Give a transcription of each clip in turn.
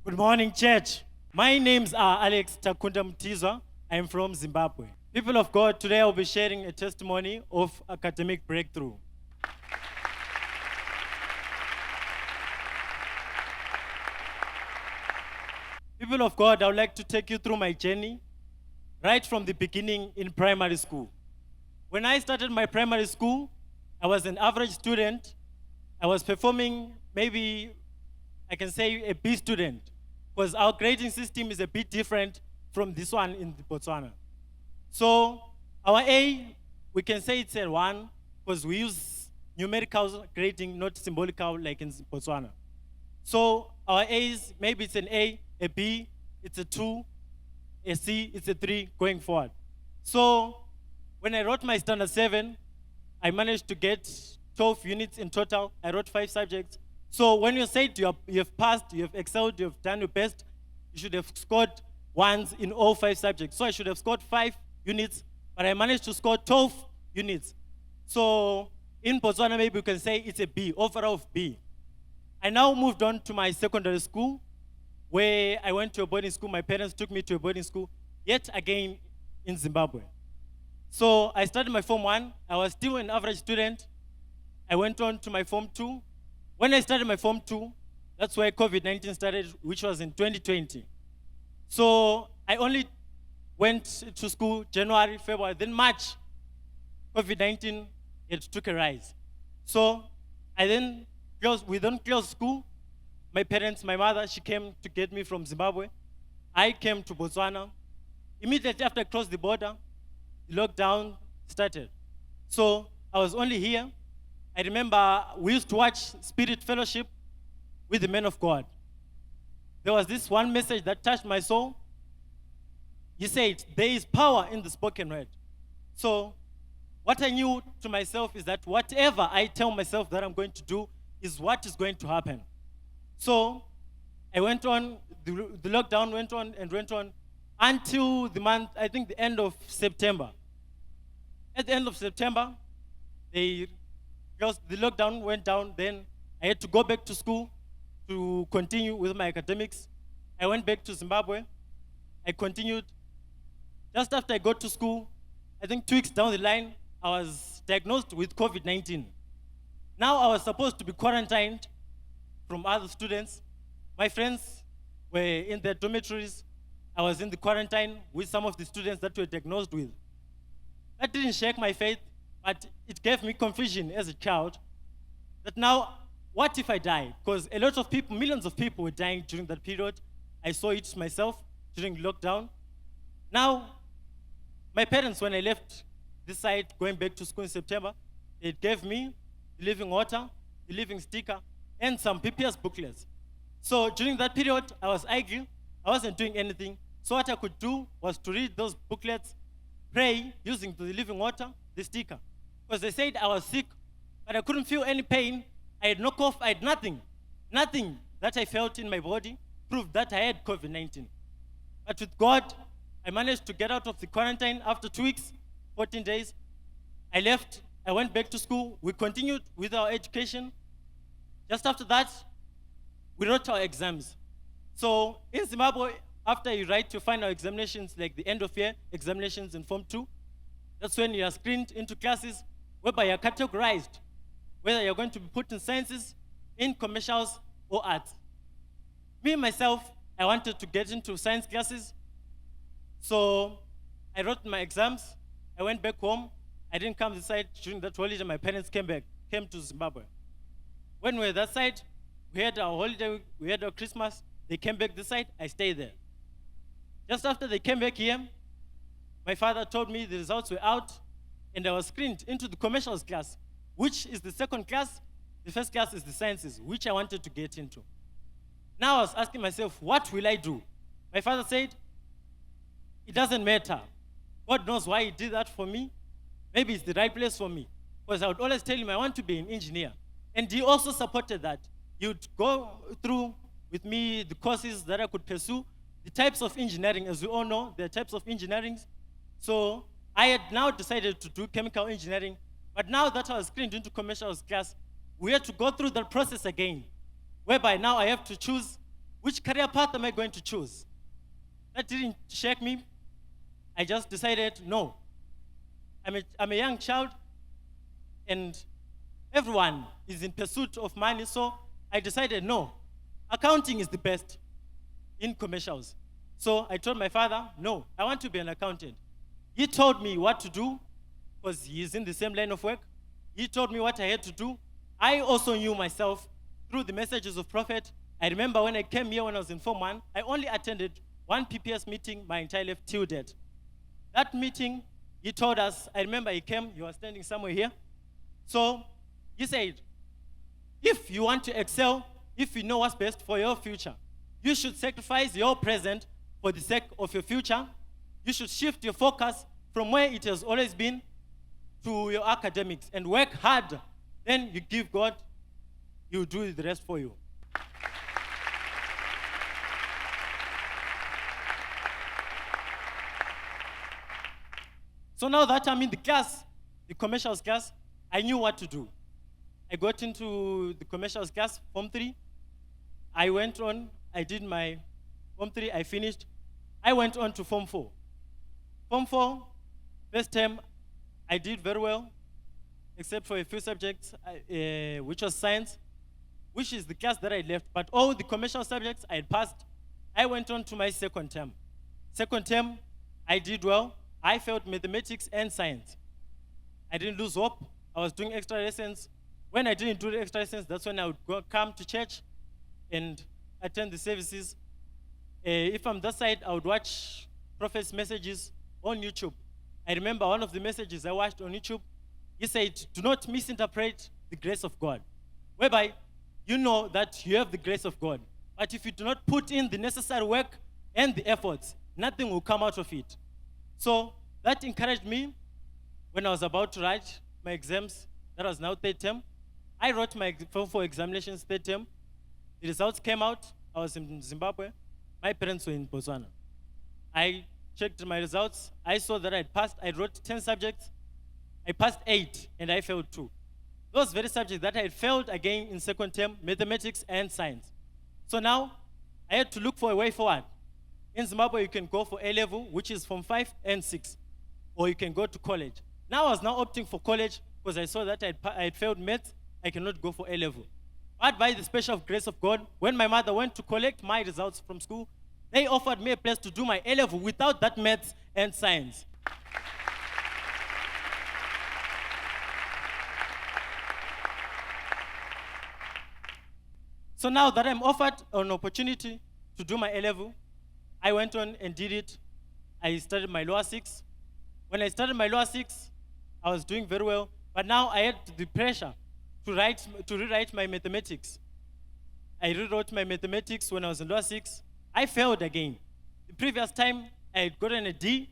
Good morning, church. My names are Alex Takunda Mtizwa. I'm from Zimbabwe. People of God, today I'll be sharing a testimony of academic breakthrough. People of God, I would like to take you through my journey right from the beginning in primary school. When I started my primary school, I was an average student. I was performing maybe, I can say, a B student, because our grading system is a bit different from this one in Botswana. So our A, we can say it's a 1, because we use numerical grading, not symbolical like in Botswana. So our A's, maybe it's an A B, it's a 2, a C, it's a 3, going forward. So when I wrote my standard 7, I managed to get 12 units in total. I wrote 5 subjects. So when you said you have passed, you have excelled, you have done your best, you should have scored 1s in all 5 subjects. So I should have scored 5 units, but I managed to score 12 units. So in Botswana, maybe you can say it's a B, overall of B. I now moved on to my secondary school, where I went to a boarding school. My parents took me to a boarding school, yet again in Zimbabwe. So I started my Form 1. I was still an average student. I went on to my Form 2. When I started my Form 2, that's where COVID-19 started, which was in 2020. So I only went to school January, February, then March, COVID-19, it took a rise. So we then closed school. My parents, my mother, she came to get me from Zimbabwe. I came to Botswana. Immediately after I crossed the border, the lockdown started. So I was only here. I remember we used to watch Spirit Fellowship with the men of God. There was this one message that touched my soul. He said, there is power in the spoken word. So what I knew to myself is that whatever I tell myself that I'm going to do is what is going to happen. So I went on, the lockdown went on and went on until the month, I think the end of September. At the end of September, the lockdown went down. Then I had to go back to school to continue with my academics. I went back to Zimbabwe. I continued. Just after I got to school, I think 2 weeks down the line, I was diagnosed with COVID-19. Now I was supposed to be quarantined from other students. My friends were in their dormitories. I was in the quarantine with some of the students that were diagnosed with. That didn't shake my faith, but it gave me confusion as a child that now, what if I die? Because a lot of people, millions of people were dying during that period. I saw it myself during lockdown. Now, my parents, when I left this side, going back to school in September, they gave me the living water, the living sticker, and some PPS booklets. So during that period, I was idle. I wasn't doing anything. So what I could do was to read those booklets, pray using the living water, the sticker. Because they said I was sick, but I couldn't feel any pain. I had no cough, I had nothing. Nothing that I felt in my body proved that I had COVID-19. But with God, I managed to get out of the quarantine after 2 weeks, 14 days. I left, I went back to school. We continued with our education. Just after that, we wrote our exams. So in Zimbabwe, after you write your final examinations, like the end of year examinations in Form 2, that's when you are screened into classes whereby you're categorized, whether you're going to be put in sciences, in commercials, or arts. Me, myself, I wanted to get into science classes. So I wrote my exams. I went back home. I didn't come this side during that holiday. My parents came to Zimbabwe. When we were that side, we had our holiday, we had our Christmas. They came back this side, I stayed there. Just after they came back here, my father told me the results were out, and I was screened into the commercials class, which is the second class. The first class is the sciences, which I wanted to get into. Now I was asking myself, what will I do? My father said, it doesn't matter. God knows why he did that for me. Maybe it's the right place for me. Because I would always tell him I want to be an engineer. And he also supported that. He would go through with me the courses that I could pursue, the types of engineering. As we all know, there are types of engineering. So I had now decided to do chemical engineering. But now that I was screened into commercials class, we had to go through that process again, whereby now I have to choose which career path am I going to choose? That didn't shake me. I just decided, no. I'm a young child, and everyone is in pursuit of money, so I decided, no, accounting is the best in commercials. So I told my father, no, I want to be an accountant. He told me what to do, because he is in the same line of work. He told me what I had to do. I also knew myself through the messages of Prophet. I remember when I came here when I was in Form 1, I only attended one PPS meeting my entire life till date. That meeting, he told us, I remember he came, he was standing somewhere here. So he said, if you want to excel, if you know what's best for your future, you should sacrifice your present for the sake of your future. You should shift your focus from where it has always been to your academics and work hard. Then you give God, He will do the rest for you. So now that I'm in the class, the commercials class, I knew what to do. I got into the commercials class, Form 3. I went on, I did my Form 3, I finished. I went on to Form 4. Form 4, first term, I did very well, except for a few subjects, which was science, which is the class that I left. But all the commercial subjects I had passed. I went on to my second term. Second term, I did well. I failed mathematics and science. I didn't lose hope. I was doing extra lessons. When I didn't do the extra lessons, that's when I would come to church and attend the services. If I'm that side, I would watch Prophet's messages on YouTube. I remember one of the messages I watched on YouTube. He said, do not misinterpret the grace of God, whereby you know that you have the grace of God. But if you do not put in the necessary work and the efforts, nothing will come out of it. So that encouraged me when I was about to write my exams. That was now third term. I wrote my Form 4 examinations third term. The results came out. I was in Zimbabwe. My parents were in Botswana. I checked my results. I saw that I had passed. I wrote 10 subjects. I passed 8, and I failed 2. Those very subjects that I had failed again in second term, mathematics and science. So now, I had to look for a way forward. In Zimbabwe, you can go for A-level, which is Form 5 and 6, or you can go to college. Now I was now opting for college because I saw that I had failed maths. I cannot go for A-level. But by the special grace of God, when my mother went to collect my results from school, they offered me a place to do my A-level without that maths and science. So now that I'm offered an opportunity to do my A-level, I went on and did it. I started my lower 6. When I started my lower 6, I was doing very well. But now I had the pressure to rewrite my mathematics. I rewrote my mathematics when I was in lower 6. I failed again. The previous time, I had gotten a D.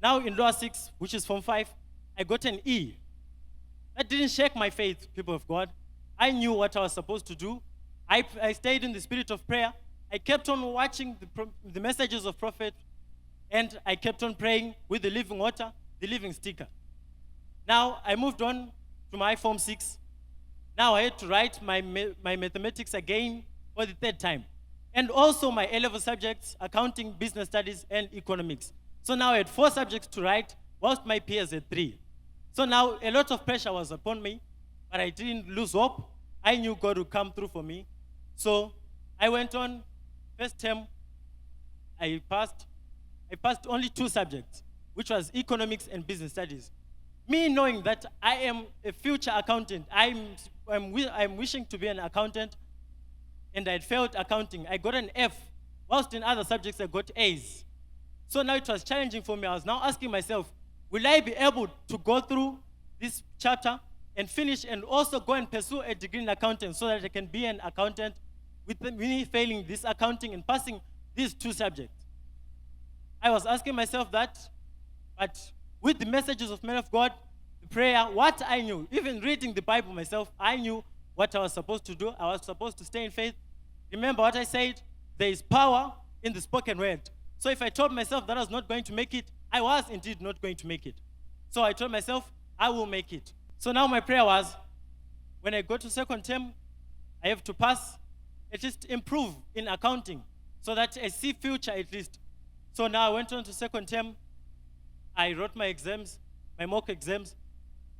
Now in lower 6, which is Form 5, I got an E. That didn't shake my faith, people of God. I knew what I was supposed to do. I stayed in the spirit of prayer. I kept on watching the messages of Prophet, and I kept on praying with the living water, the living sticker. Now, I moved on to my Form 6. Now I had to write my mathematics again for the third time. And also my A-level subjects, accounting, business studies, and economics. So now I had 4 subjects to write, whilst my peers had 3. So now a lot of pressure was upon me, but I didn't lose hope. I knew God would come through for me. So I went on. First term, I passed only 2 subjects, which was economics and business studies. Me knowing that I am a future accountant, I'm wishing to be an accountant, and I had failed accounting. I got an F, whilst in other subjects I got A's. So now it was challenging for me. I was now asking myself, will I be able to go through this chapter and finish and also go and pursue a degree in accounting so that I can be an accountant with me failing this accounting and passing these 2 subjects? I was asking myself that, but with the messages of men of God, the prayer, what I knew, even reading the Bible myself, I knew what I was supposed to do. I was supposed to stay in faith. Remember what I said? There is power in the spoken word. So if I told myself that I was not going to make it, I was indeed not going to make it. So I told myself, I will make it. So now my prayer was, when I go to second term, I have to pass at least improve in accounting so that I see future at least. So now I went on to second term. I wrote my exams, my mock exams.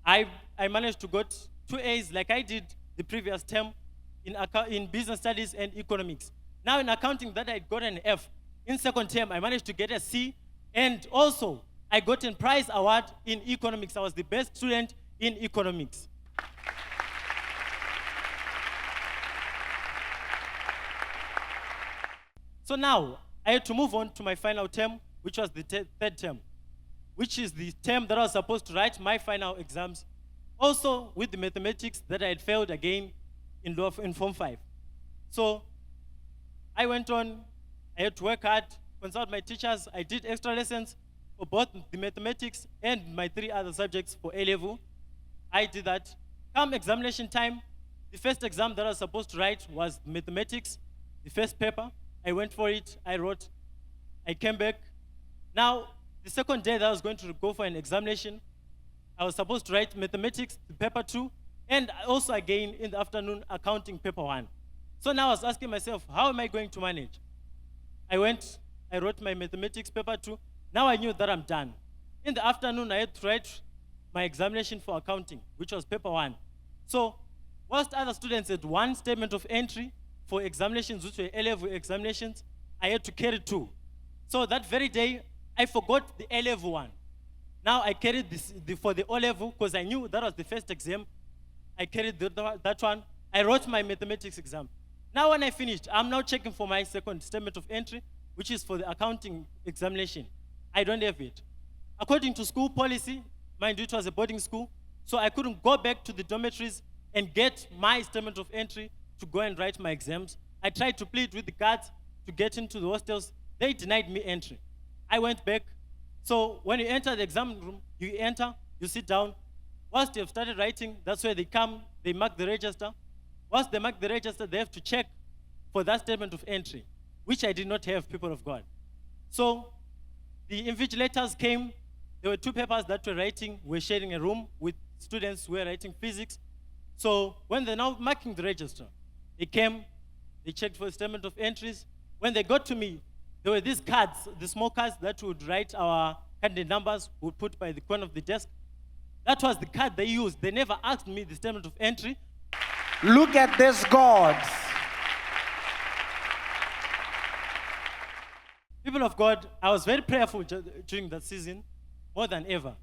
I managed to get 2 A's like I did the previous term in business studies and economics. Now in accounting that I got an F. In second term, I managed to get a C. And also, I got a prize award in economics. I was the best student in economics. So now, I had to move on to my final term, which was the third term, which is the term that I was supposed to write my final exams, also with the mathematics that I had failed again in Form 5. So I went on, I had to work hard, consult my teachers. I did extra lessons for both the mathematics and my 3 other subjects for A-level. I did that. Come examination time, the first exam that I was supposed to write was mathematics, the first paper. I went for it, I wrote, I came back. Now, the second day that I was going to go for an examination, I was supposed to write mathematics, the paper 2, and also again in the afternoon, accounting paper 1. So now I was asking myself, how am I going to manage? I wrote my mathematics paper 2. Now I knew that I'm done. In the afternoon, I had to write my examination for accounting, which was paper 1. So, whilst other students had 1 statement of entry for examinations, which were A-level examinations, I had to carry 2. So that very day, I forgot the A-level one. Now I carried for the O-level, because I knew that was the first exam. I carried that one. I wrote my mathematics exam. Now when I finished, I'm now checking for my second statement of entry, which is for the accounting examination. I don't have it. According to school policy, mind you, it was a boarding school, so I couldn't go back to the dormitories and get my statement of entry to go and write my exams. I tried to plead with the guards to get into the hostels. They denied me entry. I went back. So when you enter the exam room, you enter, you sit down. Once you have started writing, that's where they come, they mark the register. Once they mark the register, they have to check for that statement of entry, which I did not have, people of God. So the invigilators came. There were 2 papers that were writing. We're sharing a room with students who were writing physics. So when they're now marking the register, they came, they checked for the statement of entries. When they got to me, there were these cards, the small cards that would write our candidate numbers, would put by the corner of the desk. That was the card they used. They never asked me the statement of entry. Look at this, God. People of God, I was very prayerful during that season, more than ever.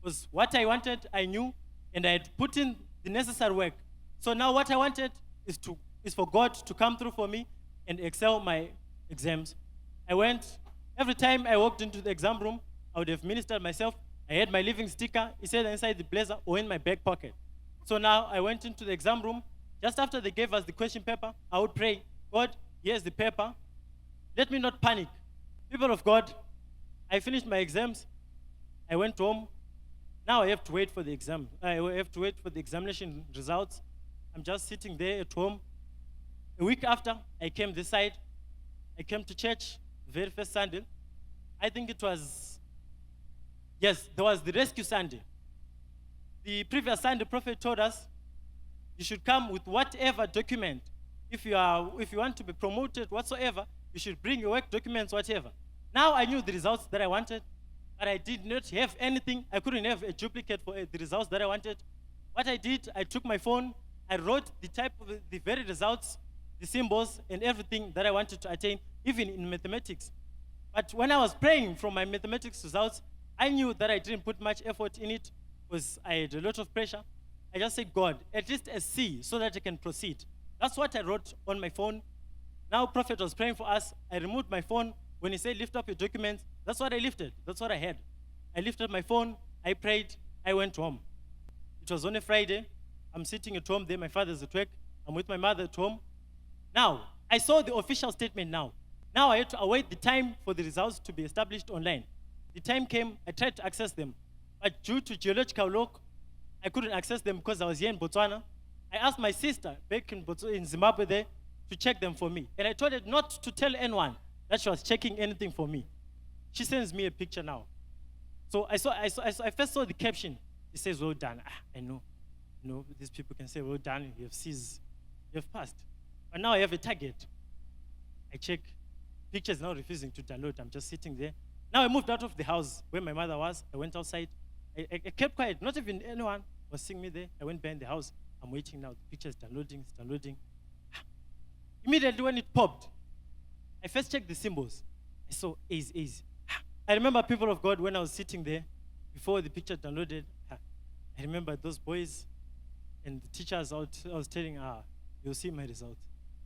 Because what I wanted, I knew, and I had put in the necessary work. So now what I wanted is for God to come through for me and excel my exams. I went, every time I walked into the exam room, I would have ministered myself. I had my living sticker, it said inside the blazer or in my back pocket. So now I went into the exam room. Just after they gave us the question paper, I would pray, God, here's the paper. Let me not panic. People of God, I finished my exams. I went home. Now I have to wait for the exam. I have to wait for the examination results. I'm just sitting there at home. A week after, I came this side. I came to church very first Sunday. I think it was, yes, there was the rescue Sunday. The previous Sunday, Prophet told us, you should come with whatever document. If you want to be promoted whatsoever, you should bring your work documents, whatever. Now I knew the results that I wanted, but I did not have anything. I couldn't have a duplicate for the results that I wanted. What I did, I took my phone, I wrote the type of the very results, the symbols, and everything that I wanted to attain, even in mathematics. But when I was praying from my mathematics results, I knew that I didn't put much effort in it because I had a lot of pressure. I just said, God, at least a C so that I can proceed. That's what I wrote on my phone. Now Prophet was praying for us. I removed my phone. When he said, lift up your documents, that's what I lifted. That's what I had. I lifted my phone. I prayed. I went home. It was on a Friday. I'm sitting at home there. My father's at work. I'm with my mother at home. Now, I saw the official statement now. Now I had to await the time for the results to be established online. The time came. I tried to access them. But due to geological lock, I couldn't access them because I was here in Botswana. I asked my sister back in Zimbabwe there to check them for me. And I told her not to tell anyone that she was checking anything for me. She sends me a picture now. So I first saw the caption. It says, well done. I know. These people can say, well done, you have passed. But now I have a target. I check. Pictures now refusing to download. I'm just sitting there. Now I moved out of the house where my mother was. I went outside. I kept quiet. Not even anyone was seeing me there. I went behind the house. I'm waiting now. The picture is downloading. It's downloading. Immediately when it popped, I first checked the symbols. I saw A's. I remember, people of God, when I was sitting there, before the picture downloaded, I remember those boys and the teachers I was telling, you'll see my result.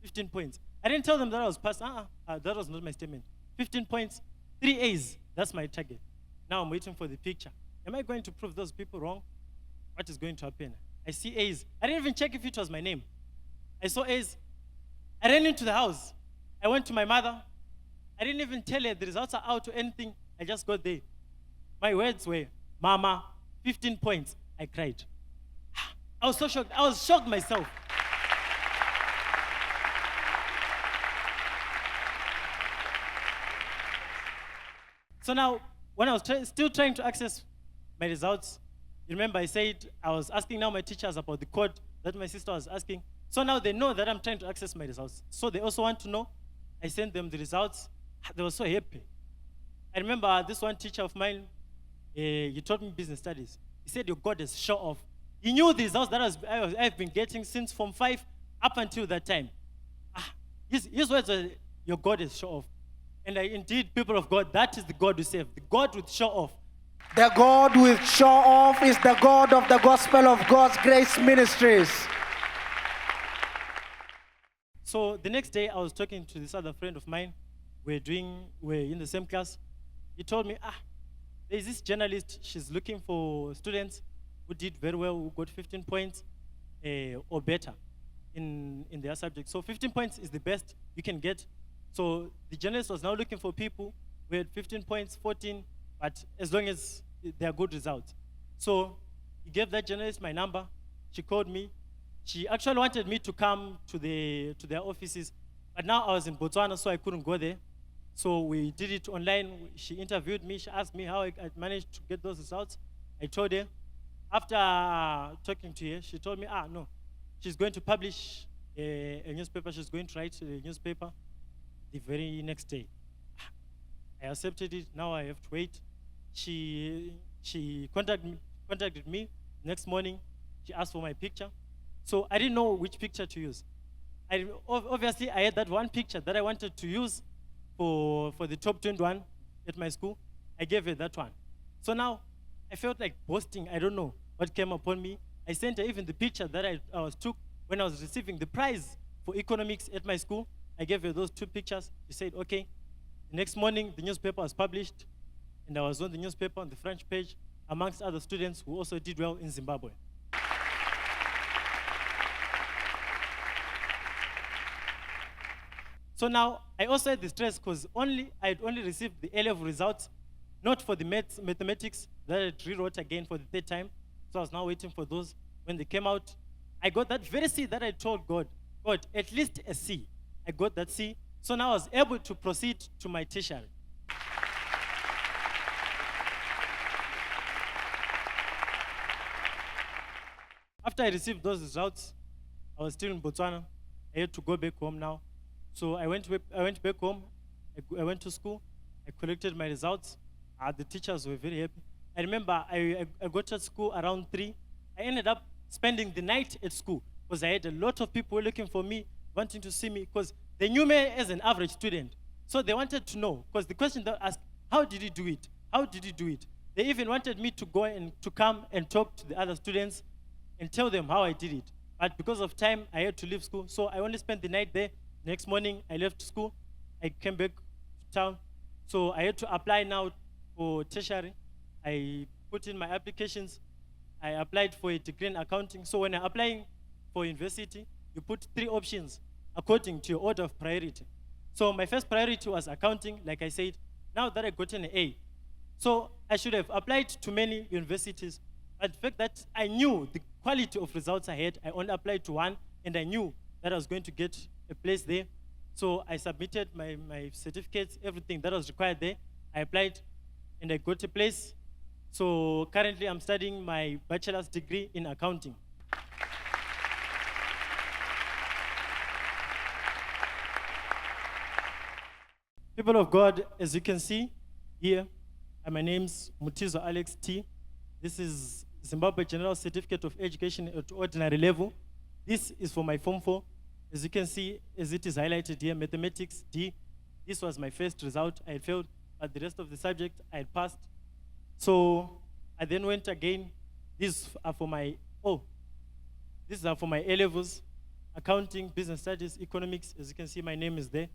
15 points. I didn't tell them that I was passed. That was not my statement. 15 points, 3 A's. That's my target. Now I'm waiting for the picture. Am I going to prove those people wrong? What is going to happen? I see A's. I didn't even check if it was my name. I saw A's. I ran into the house. I went to my mother. I didn't even tell her the results are out or anything. I just got there. My words were, Mama, 15 points. I cried. I was so shocked. I was shocked myself. So now, when I was still trying to access my results, you remember I said I was asking now my teachers about the code that my sister was asking. So now they know that I'm trying to access my results. So they also want to know. I sent them the results. They were so happy. I remember this one teacher of mine, he taught me business studies. He said, your God is show off. He knew the results that I've been getting since Form 5 up until that time. His words were, your God is show off. And indeed, people of God, that is the God we serve. The God with show off. The God with show off is the God of the Gospel of God's Grace Ministries. So the next day, I was talking to this other friend of mine. We're in the same class. He told me, there's this journalist. She's looking for students who did very well, who got 15 points or better in their subject. So 15 points is the best you can get. So the journalist was now looking for people who had 15 points, 14, but as long as they are good results. So he gave that journalist my number. She called me. She actually wanted me to come to their offices, but now I was in Botswana, so I couldn't go there. So we did it online. She interviewed me. She asked me how I managed to get those results. I told her. After talking to her, she told me, no, she's going to publish a newspaper. She's going to write a newspaper the very next day. I accepted it. Now I have to wait. She contacted me next morning. She asked for my picture. So I didn't know which picture to use. Obviously, I had that one picture that I wanted to use for the top 21 at my school. I gave her that one. So now I felt like boasting. I don't know what came upon me. I sent her even the picture that I took when I was receiving the prize for economics at my school. I gave her those 2 pictures. She said, okay. The next morning, the newspaper was published, and I was on the newspaper on the front page, amongst other students who also did well in Zimbabwe. So now, I also had the stress because I had only received the A-level results, not for the mathematics that I rewrote again for the 3rd time. So I was now waiting for those. When they came out, I got that very C that I told God, at least a C. I got that C. So now I was able to proceed to my tertiary. After I received those results, I was still in Botswana. I had to go back home now. So I went back home. I went to school. I collected my results. The teachers were very happy. I remember I got to school around 3. I ended up spending the night at school because I had a lot of people looking for me, wanting to see me, because they knew me as an average student. So they wanted to know, because the question they asked, how did you do it? How did you do it? They even wanted me to go and to come and talk to the other students and tell them how I did it. But because of time, I had to leave school. So I only spent the night there. Next morning, I left school. I came back to town. So I had to apply now for tertiary. I put in my applications. I applied for a degree in accounting. So when I'm applying for university, you put 3 options according to your order of priority. So my first priority was accounting, like I said. Now that I got an A, so I should have applied to many universities. But the fact that I knew the quality of results I had, I only applied to one, and I knew that I was going to get a place there. So I submitted my certificates, everything that was required there. I applied, and I got a place. So currently, I'm studying my bachelor's degree in accounting. People of God, as you can see here, my name's Mtizwa Alex T. This is Zimbabwe General Certificate of Education at ordinary level. This is for my Form 4. As you can see, as it is highlighted here, mathematics D. This was my first result. I failed, but the rest of the subject I passed. So I then went again. These are for my A levels, accounting, business studies, economics. As you can see, my name is there.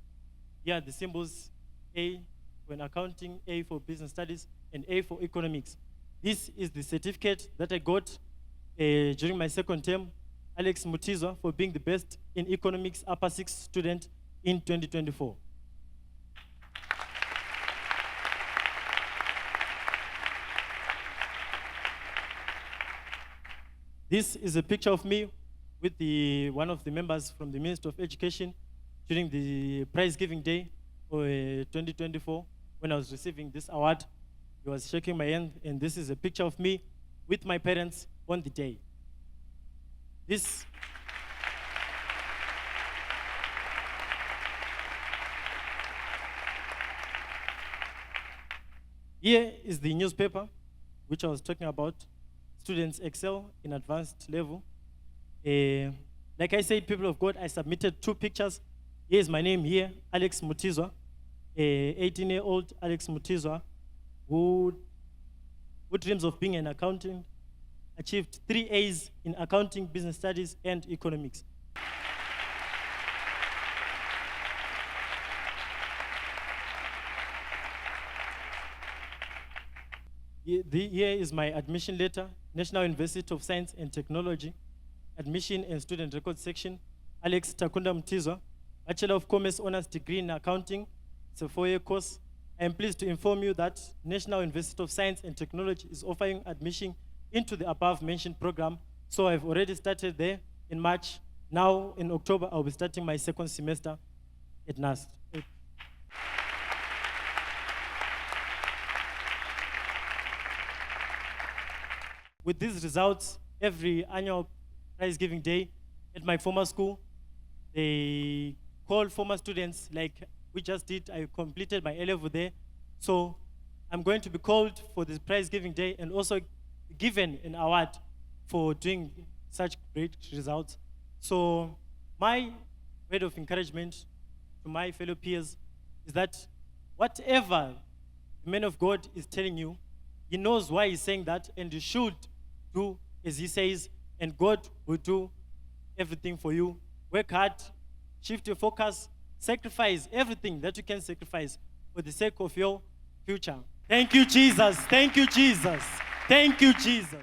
Here are the symbols: A for accounting, A for business studies, and A for economics. This is the certificate that I got during my second term, Alex Mtizwa, for being the best in economics upper 6 student in 2024. This is a picture of me with one of the members from the Ministry of Education during the prize giving day for 2024 when I was receiving this award. He was shaking my hand, and this is a picture of me with my parents on the day. Here is the newspaper, which I was talking about. Students excel in advanced level. Like I said, people of God, I submitted 2 pictures. Here's my name here, Alex Mtizwa, 18-year-old Alex Mtizwa, who dreams of being an accountant, achieved 3 A's in accounting, business studies, and economics. Here is my admission letter, National University of Science and Technology, Admission and Student Record Section, Alex Takunda Mtizwa, Bachelor of Commerce Honors Degree in Accounting. It's a 4-year course. I am pleased to inform you that National University of Science and Technology is offering admission into the above-mentioned program. So I've already started there in March. Now, in October, I'll be starting my 2nd semester at NAST. With these results, every annual prize giving day at my former school, they call former students like we just did. I completed my A level there. So I'm going to be called for this prize giving day and also given an award for doing such great results. So my word of encouragement to my fellow peers is that whatever the man of God is telling you, he knows why he's saying that, and you should do as he says, and God will do everything for you. Work hard, shift your focus, sacrifice everything that you can sacrifice for the sake of your future. Thank you, Jesus. Thank you, Jesus. Thank you, Jesus.